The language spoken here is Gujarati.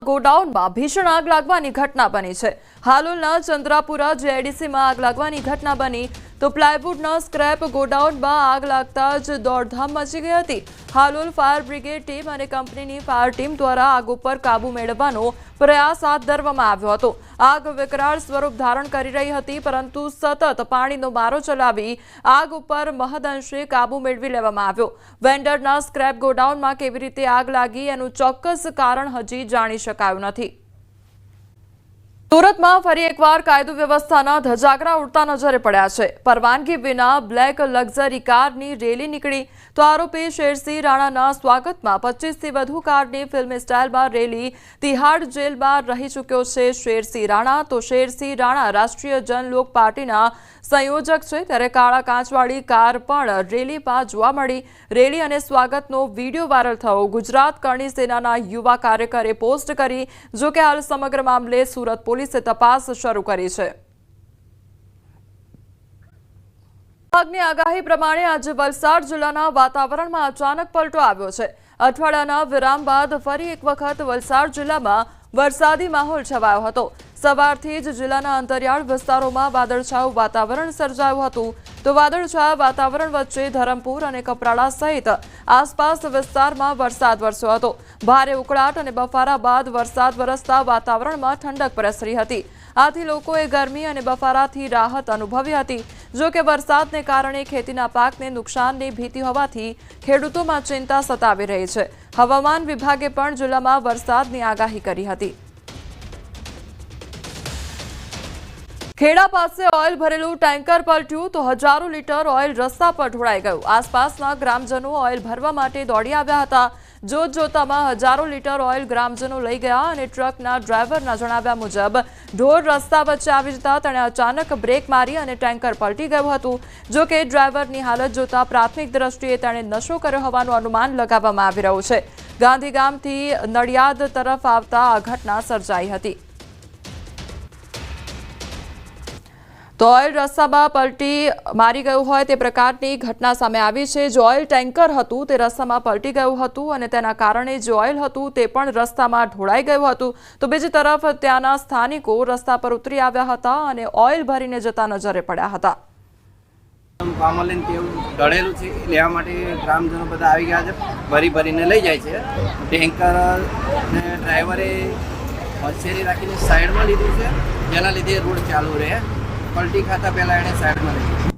ગોડાઉનમાં ભીષણ આગ લાગવાની ઘટના બની છે। હાલોલના ચંદ્રાપુરા જેઆઈડીસીમાં આગ લાગવાની ઘટના બની તો પ્લાયવુડના સ્ક્રેપ ગોડાઉનમાં આગ લાગતા જ દોડધામ મચી ગઈ હતી। હાલોલ ફાયર બ્રિગેડ ટીમ અને કંપનીની ફાયર ટીમ દ્વારા આગ ઉપર કાબુ મેળવવાનો પ્રયાસ હાથ ધરવામાં આવ્યો હતો। આગ વિકરાળ સ્વરૂપ ધારણ કરી રહી હતી, પરંતુ સતત પાણીનો મારો ચલાવી આગ ઉપર મહદઅંશે કાબુ મેળવી લેવામાં આવ્યો। વેન્ડરના સ્ક્રેપ ગોડાઉનમાં કેવી રીતે આગ લાગી એનું ચોક્કસ કારણ હજી જાણી શકાયું નથી। સુરતમાં ફરી એકવાર કાયદો વ્યવસ્થાના ધજાગરા ઉડતા નજરે પડ્યા છે। પરવાનગી વિના બ્લેક લક્ઝરી કારની રેલી નીકળી તો આરોપી શેરસિંહ રાણાના સ્વાગતમાં 25થી વધુ કારની ફિલ્મી સ્ટાઇલમાં રેલી તિહાડ જેલમાં રહી ચૂક્યો છે શેરસિંહ રાણા। તો શેરસિંહ રાણા રાષ્ટ્રીય જનલોક પાર્ટીના સંયોજક છે, ત્યારે કાળા કાચવાળી કાર પણ રેલીમાં જોવા મળી। રેલી અને સ્વાગતનો વિડીયો વાયરલ થયો। ગુજરાત કરણી સેનાના યુવા કાર્યકરે પોસ્ટ કરી। જો કે હાલ સમગ્ર મામલે સુરત પોલીસે તપાસ શરૂ કરી છે। વિભાગની આગાહી પ્રમાણે આજે વલસાડ જિલ્લાના વાતાવરણમાં અચાનક પલટો આવ્યો છે। અઠવાડિયાના વિરામ બાદ ફરી એક વખત વલસાડ જિલ્લામાં વરસાદી માહોલ છવાયો હતો। સવારથી જ જિલ્લાના અંતરિયાળ વિસ્તારોમાં વાદળછાયું વાતાવરણ સર્જાયું હતું। તો વાદળછાયા વાતાવરણ વચ્ચે ધરમપુર અને કપરાડા સહિત આસપાસ વિસ્તારમાં વરસાદ વરસ્યો હતો। ભારે ઉકળાટ અને બફારા બાદ વરસાદ વરસતા વાતાવરણમાં ઠંડક પ્રસરી હતી। આથી લોકોએ ગરમી અને બફારાથી રાહત અનુભવી હતી। જો કે વરસાદને કારણે ખેતીના પાકને નુકસાનની ભીતિ હોવાથી ખેડૂતોમાં ચિંતા સતાવી રહી છે। હવામાન વિભાગે પણ જિલ્લામાં વરસાદની આગાહી કરી હતી। ખેડા પાસે ઓઇલ ભરેલું ટેન્કર પલટ્યું તો હજારો લીટર ઓઇલ રસ્તા પર ઢોળાઈ ગયું। આસપાસના ગ્રામજનો ઓઇલ ભરવા માટે દોડી આવ્યા હતા। જોતજોતામાં હજારો લીટર ઓઇલ ગ્રામજનો લઈ ગયા અને ટ્રકના ડ્રાઈવરના જણાવ્યા મુજબ ઢોર રસ્તા વચ્ચે આવી જતા તેણે અચાનક બ્રેક મારી અને ટેન્કર પલટી ગયું હતું। જો કે ડ્રાઈવરની હાલત જોતા પ્રાથમિક દ્રષ્ટિએ તેણે નશો કર્યો હોવાનું અનુમાન લગાવવામાં આવી રહ્યું છે। ગાંધીગામથી નડિયાદ તરફ આવતા આ ઘટના સર્જાઈ હતી। તો ઓઇલ રસ્તામાં પલટી મારી ગયું હોય તે પ્રકારની ઘટના સામે આવી છે। જે ઓઇલ ટેન્કર હતું તે રસ્તામાં પલટી ગયું હતું અને તેના કારણે જે ઓઇલ હતું તે પણ રસ્તામાં ઢોળાઈ ગયું હતું। તો બીજી તરફ ત્યાંના સ્થાનિકો રસ્તા પર ઉતરી આવ્યા હતા અને ઓઇલ ભરીને જતા નજરે પડ્યા હતા। પામોલીન તેવું ઢળેલું છે, લેવા માટે ગ્રામજનો બધા આવી ગયા છે, ભરીને લઈ જાય છે। ટેન્કર ને ડ્રાઈવરે હોશિયારી રાખીને સાઈડમાં લીધું છે, જેના લીધે રોડ ચાલુ રહે। પલટી ખાતા પહેલા એને સાઈડમાં લઈ